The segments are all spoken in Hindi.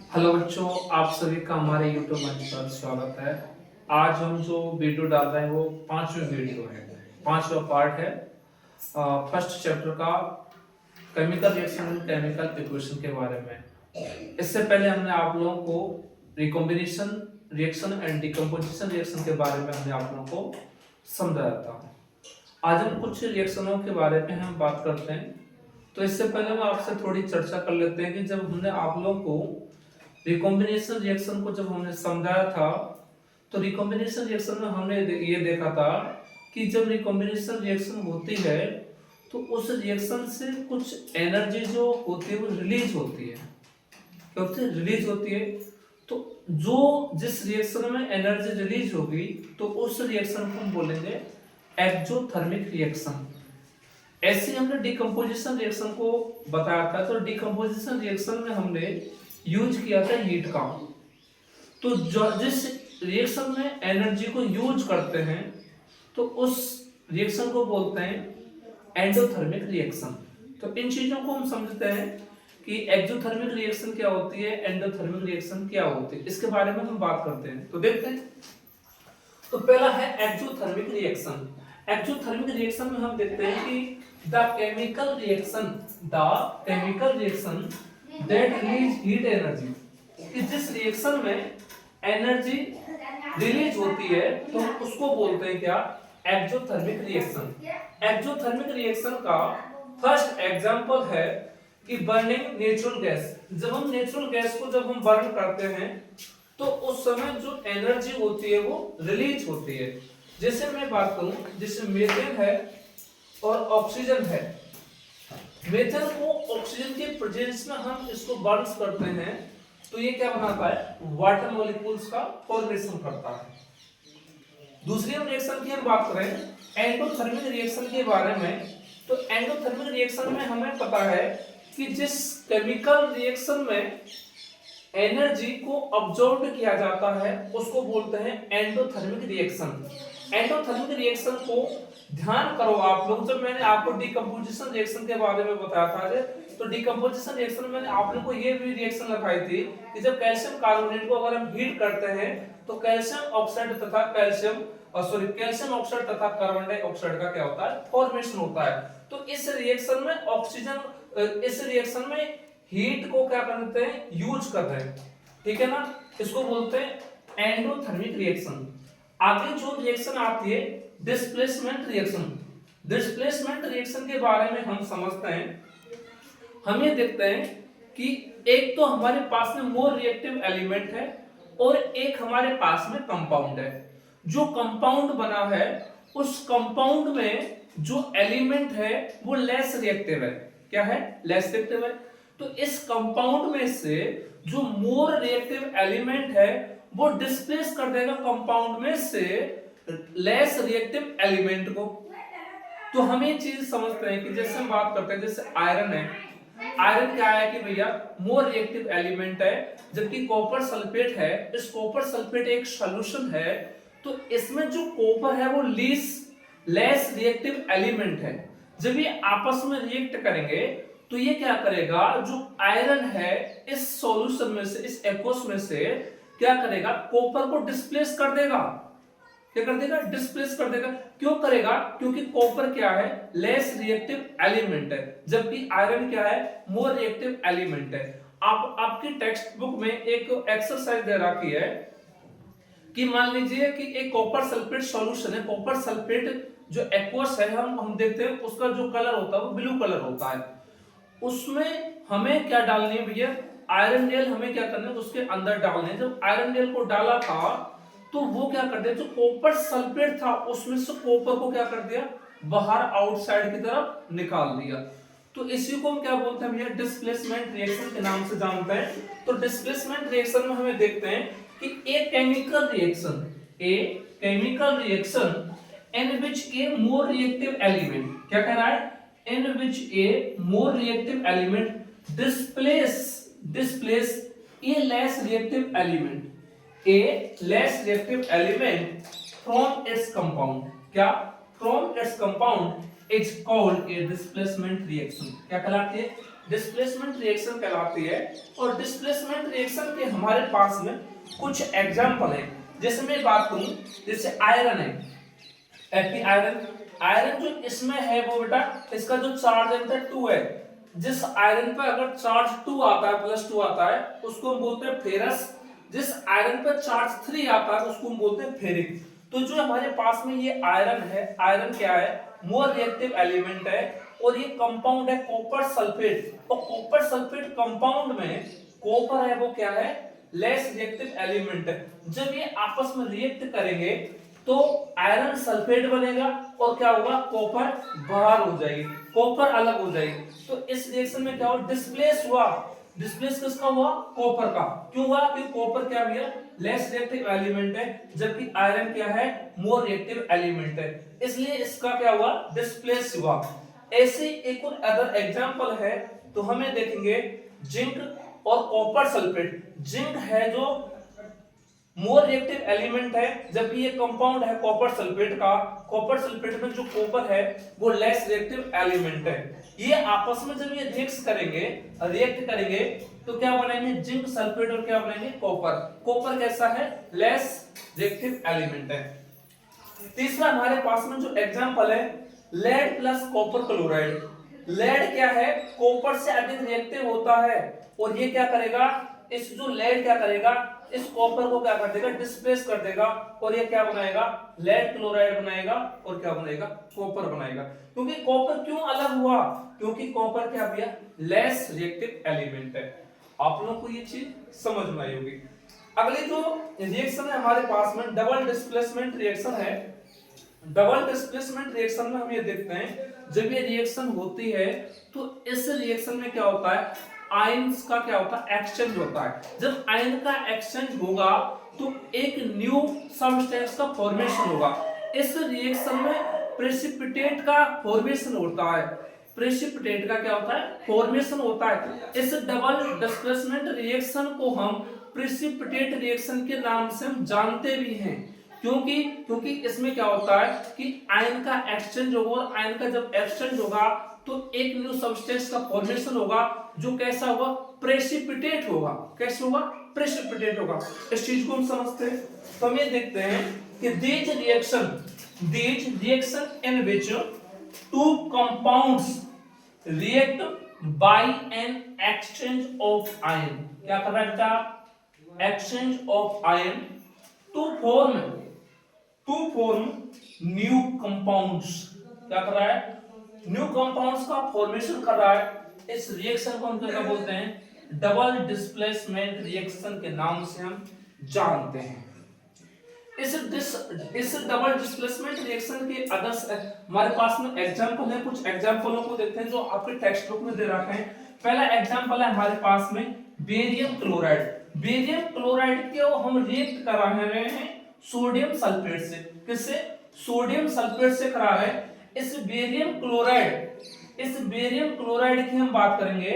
हेलो बच्चों, आप सभी का हमारे YouTube मंच पर स्वागत है। आज हम जो वीडियो डाल रहे हैं वो पांचवी वीडियो है, पांचवा पार्ट है फर्स्ट चैप्टर का chemical reaction and chemical equation के बारे में। इससे पहले हमने आप लोगों को recombination reaction and decomposition reaction के बारे में हमने आप लोगों को समझाया था। आज हम कुछ रिएक्शनों के बारे में हम बात करते हैं। तो इससे पहले हम आपसे थोड़ी चर्चा कर लेते हैं कि जब हमने आप लोगों को रिकॉम्बिनेशन रिएक्शन को जब हमने समझाया था तो रिकॉम्बिनेशन रिएक्शन में हमने ये देखा था कि जब रिकॉम्बिनेशन रिएक्शन होती है तो उस रिएक्शन से कुछ एनर्जी जो होती है वो रिलीज होती है। क्या होती है? रिलीज होती है। तो जो जिस रिएक्शन में एनर्जी रिलीज होगी तो उस रिएक्शन को हम बोलेंगे एक्सोथर्मिक रिएक्शन। ऐसे हमने डिकम्पोजिशन रिएक्शन को बताया था। तो डिकम्पोजिशन रिएक्शन में हमने यूज किया था हीट का। तो जिस रिएक्शन में एनर्जी को यूज करते हैं तो उस रिएक्शन को बोलते हैं एंडोथर्मिक रिएक्शन। तो इन चीजों को हम समझते हैं कि एक्सोथर्मिक रिएक्शन क्या होती है, एंडोथर्मिक रिएक्शन क्या होती है, इसके बारे में हम बात करते हैं। तो देखते हैं। तो पहला है एक्सोथर्मिक रिएक्शन। एक्सोथर्मिक रिएक्शन में हम देखते हैं कि the chemical reaction that release heat energy, कि जिस रिएक्शन में एनर्जी रिलीज होती है तो उसको बोलते हैं क्या? Exothermic reaction. एक्सोथर्मिक रिएक्शन का फर्स्ट एग्जांपल है कि बर्निंग नेचुरल गैस। जब हम नेचुरल गैस को जब हम बर्न करते हैं तो उस समय जो एनर्जी होती है वो रिलीज होती है। जैसे मैं बात करूं, जैसे मीथेन है और ऑक्सीजन है। मीथेन को ऑक्सीजन के प्रेजेंस में हम इसको बर्न करते हैं तो ये क्या बनाता है? वाटर मॉलिक्यूल्स का फॉर्मेशन करता है। दूसरी हम रिएक्शन की हम बात करें एंडोथर्मिक रिएक्शन के बारे में। तो एंडोथर्मिक रिएक्शन में हमें पता है कि जिस केमिकल रिएक्शन में एनर्जी को अब्सॉर्ब किया जाता है उसको बोलते हैं एंडोथर्मिक रिएक्शन। एंडोथर्मिक रिएक्शन को ध्यान करो आप लोग। जब मैंने आपको डिकम्पोजिशन रिएक्शन के बारे में बताया था तो डिकम्पोजिशन रिएक्शन में मैंने आप लोगों को ये भी रिएक्शन लिखाई थी कि जब कैल्शियम कार्बोनेट को अगर हम हीट करते हैं तो कैल्शियम ऑक्साइड तथा कैल्शियम ऑक्साइड तथा कार्बन डाइऑक्साइड का क्या होता है? फॉर्मेशन होता है। तो इस रिएक्शन में इस रिएक्शन में हीट को क्या करते हैं? यूज कर रहे हैं। ठीक है ना? इसको बोलते हैं एंडोथर्मिक रिएक्शन। आगे जो रिएक्शन आती है डिस्प्लेसमेंट रिएक्शन। डिस्प्लेसमेंट रिएक्शन के बारे में हम समझते हैं। हम ये देखते हैं कि एक तो हमारे पास में मोर रिएक्टिव एलिमेंट है और एक हमारे पास में कंपाउंड है। जो कंपाउंड बना है उस कंपाउंड में जो एलिमेंट है वो लेस रिएक्टिव है। क्या है? लेस रिएक्टिव है। तो इस कंपाउंड में से जो मोर रिएक्टिव एलिमेंट है वो डिस्प्लेस कर देगा कंपाउंड में से लेस रिएक्टिव एलिमेंट को। तो हम ये चीज समझते हैं कि जैसे हम बात करते हैं जैसे आयरन है। आयरन क्या है कि भैया मोर रिएक्टिव एलिमेंट है, जबकि कॉपर सल्फेट है। इस कॉपर सल्फेट एक सॉल्यूशन है। तो इसमें जो कॉपर है वो लेस रिएक्टिव एलिमेंट है। जब ये आपस में रिएक्ट करेंगे तो ये क्या करेगा? जो आयरन है इस सॉल्यूशन में से, इस एक्वस में से क्या करेगा? कॉपर को डिस्प्लेस कर देगा। क्या कर देगा? डिस्प्लेस कर देगा। क्यों करेगा? क्योंकि कॉपर क्या है? लेस रिएक्टिव एलिमेंट है, जबकि आयरन क्या है? मोर रिएक्टिव एलिमेंट है। आपकी टेक्स्ट बुक में एक एक्सरसाइज दे रखी है कि मान लीजिए कि एक कॉपर सल्फेट सॉल्यूशन है। कॉपर सल्फेट जो एक्वस है हम देखते हैं उसका जो कलर होता है वो ब्लू कलर होता है। उसमें हमें क्या डालनी है भैया? आयरन नेल हमें क्या करना है? उसके अंदर डालने हैं। जब आयरन नेल को डाला था तो वो क्या कर दिया? जो कॉपर सल्फेट था उसमें से कॉपर को क्या कर दिया? बाहर आउटसाइड की तरफ निकाल दिया। तो इसी को हम क्या बोलते हैं भैया? डिस्प्लेसमेंट रिएक्शन के नाम से जानते हैं। तो डिस्प्लेसमेंट रिएक्शन में हमें देखते हैं कि एक chemical reaction in which a more reactive element, क्या कह रहा है? in which a more reactive element displace a less reactive element from its compound। क्या? from its compound is called a displacement reaction. क्या कहलाती है? डिस्प्लेसमेंट रिएक्शन कहलाती है। और डिस्प्लेसमेंट रिएक्शन के हमारे पास में कुछ एग्जांपल है। जैसे मैं बात करूं, जैसे आयरन है, एफी आयरन। आयरन जो इसमें है वो बेटा, इसका जो चार्ज है बेटा 2 है। जिस आयरन पर अगर चार्ज 2 आता है, +2 आता है, उसको हम बोलते हैं फेरस। जिस आयरन पर चार्ज 3 आता है उसको हम बोलते हैं फेरिक। तो जो हमारे पास में ये आयरन है, आयरन क्या है? मोर रिएक्टिव एलिमेंट है। और ये कंपाउंड है कॉपर सल्फेट। और कॉपर सल्फेट कंपाउंड में कॉपर है वो क्या है? लेस रिएक्टिव एलिमेंट है। जब ये आपस में रिएक्ट करेंगे तो आयरन सल्फेट बनेगा और क्या होगा? कॉपर बाहर हो जाएगी, कॉपर अलग हो जाएगी। तो इस रिएक्शन में क्या हुआ? डिस्प्लेस हुआ। डिस्प्लेस किसका हुआ? कॉपर का। क्यों हुआ? क्योंकि कॉपर क्या भैया? लेस रिएक्टिव एलिमेंट है, जबकि आयरन क्या है? मोर रिएक्टिव एलिमेंट है। इसलिए इसका क्या हुआ? डिस्प्लेस हुआ। ऐसे एक और अदर एग्जांपल है तो हमें देखेंगे जिंक और कॉपर सल्फेट। जिंक है जो मोर रिएक्टिव एलिमेंट है, जबकि ये कंपाउंड है कॉपर सल्फेट का। कॉपर सल्फेट में जो कॉपर है वो लेस रिएक्टिव एलिमेंट है। ये आपस में जब ये रिएक्ट करेंगे तो क्या बनाएंगे? जिंक सल्फेट और क्या बनाएंगे? कॉपर। कॉपर कैसा है? लेस रिएक्टिव एलिमेंट है। तीसरा हमारे पास में जो एग्जांपल है, lead plus copper chloride. Lead क्या है? कॉपर से अधिक रिएक्टिव होता है। और ये क्या करेगा? इस जो लेड क्या करेगा? इस कॉपर को क्या कर देगा? डिस्प्लेस कर देगा। और ये क्या बनाएगा? लेड क्लोराइड बनाएगा। और क्या बनाएगा? कॉपर बनाएगा। क्योंकि कॉपर क्यों अलग हुआ? क्योंकि कॉपर क्या भैया? लेस रिएक्टिव एलिमेंट है। आप लोगों को ये चीज समझ में आई होगी। अगली जो रिएक्शन है हमारे पास में, डबल डिस्प्लेसमेंट रिएक्शन है। डबल डिस्प्लेसमेंट रिएक्शन में हम ये देखते हैं, जब ये रिएक्शन होती है तो इस रिएक्शन में क्या होता है? आयंस का क्या होता है? एक्सचेंज होता है। जब आयन का एक्सचेंज होगा तो एक न्यू सब्सटेंस का फॉर्मेशन होगा। इस रिएक्शन में प्रेसिपिटेट का फॉर्मेशन होता है। प्रेसिपिटेट का क्या होता है? फॉर्मेशन होता है। इस डबल डिस्प्लेसमेंट रिएक्शन को हम प्रेसिपिटेट रिएक्शन के नाम से हम जानते भी हैं। क्योंकि इसमें क्या होता है कि आयन का एक्सचेंज होगा। और आयन का जब एक्सचेंज होगा तो एक न्यू सब्सटेंस का फॉर्मेशन होगा जो कैसा होगा? प्रेसिपिटेट होगा। कैसे होगा? प्रेसिपिटेट होगा। इस चीज को हम समझते हैं। तो हम ये देखते हैं कि these reaction in which two compounds react by an exchange of ion. क्या कर रहा है बेटा? Exchange of ion to form new compounds. क्या कर रहा है? न्यू कंपाउंड्स का फॉर्मेशन कर रहा है। इस रिएक्शन को हम क्या बोलते हैं? डबल डिस्प्लेसमेंट रिएक्शन के नाम से हम जानते हैं। इस डबल डिस्प्लेसमेंट रिएक्शन के अदर्स हमारे पास में एग्जांपल है। कुछ एग्जांपलों को देखते हैं जो आपके टेक्स्ट बुक में दे रखे हैं। पहला एग्जांपल है हमारे पास में बेरियम क्लोराइड। बेरियम क्लोराइड को हम रिएक्ट करा रहे हैं सोडियम सल्फेट से। किससे? सोडियम सल्फेट से करा रहे हैं। इस बेरियम क्लोराइड की हम बात करेंगे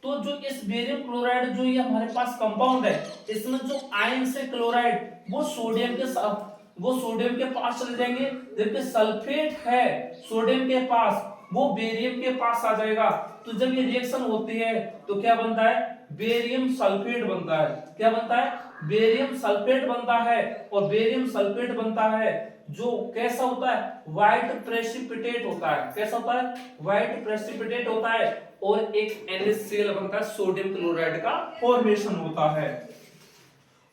तो जो इस बेरियम क्लोराइड जो ये हमारे पास कंपाउंड है, इसमें जो आयन से क्लोराइड वो सोडियम के पास चले जाएंगे, जबकि सल्फेट है सोडियम के पास वो बेरियम के पास आ जाएगा। तो जब ये रिएक्शन होती है तो क्या बनता है? बेरियम सल्फेट बनता है। क्या बनता है? बेरियम सल्फेट बनता है। और बेरियम सल्फेट बनता है जो कैसा होता है? व्हाइट प्रेसिपिटेट होता है। कैसा होता है? व्हाइट प्रेसिपिटेट होता है। और एक NaCl बनता है, सोडियम क्लोराइड का फॉर्मेशन होता है।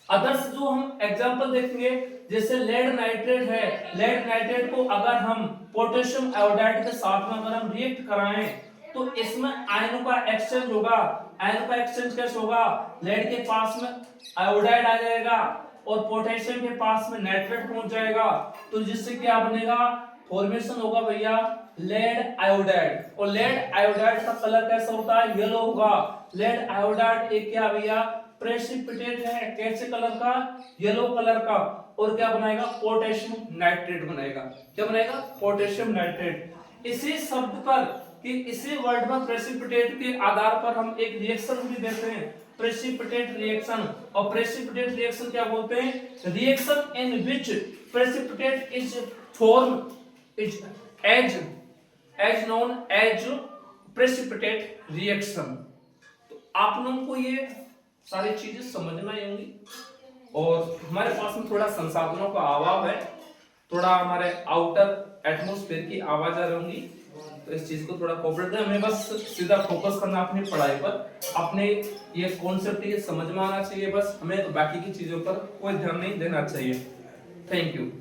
अदर्स जो हम एग्जांपल देखेंगे, जैसे लेड नाइट्रेट है। लेड नाइट्रेट को अगर हम पोटेशियम आयोडाइड के साथ में अगर हम रिएक्ट कराएं तो इसमें आयनों का एक्सचेंज होगा। आयनों का एक्सचेंज कैसे होगा? लेड के पास में आयोडाइड आ जाएगा और पोटेशियम के पास में नाइट्रेट पहुंच जाएगा। तो जिससे क्या बनेगा? फॉर्मेशन होगा भैया लेड आयोडाइड। और लेड आयोडाइड का कलर कैसा होता है? येलो होगा। लेड आयोडाइड एक क्या भैया? प्रेसिपिटेट है। कैसे कलर का? येलो कलर का। और क्या बनाएगा? पोटेशियम नाइट्रेट बनाएगा। क्या बनाएगा? Potassium nitrate. इसी शब्द पर कि इसी वर्ड में प्रेसिपिटेट के आधार पर हम एक रिएक्शन भी देते हैं, प्रेसिपिटेट रिएक्शन। और प्रेसिपिटेट रिएक्शन क्या बोलते हैं? Reaction in which precipitate is form as as known as precipitate reaction. तो आप लोगों को ये सारी चीजें समझना ही होंगी। और हमारे पास में थोड़ा संसाधनों का अभाव है, थोड़ा हमारे आउटर एटमॉस्फेयर की आवाज आ रही होंगी, तो इस चीज को थोड़ा कोऑपरेट करें। हमें बस सीधा फोकस करना अपनी पढ़ाई पर, अपने ये कॉन्सेप्ट ये समझ में आना चाहिए बस, हमें बाकी की चीजों पर कोई ध्यान नहीं देना चाहिए। Thank you.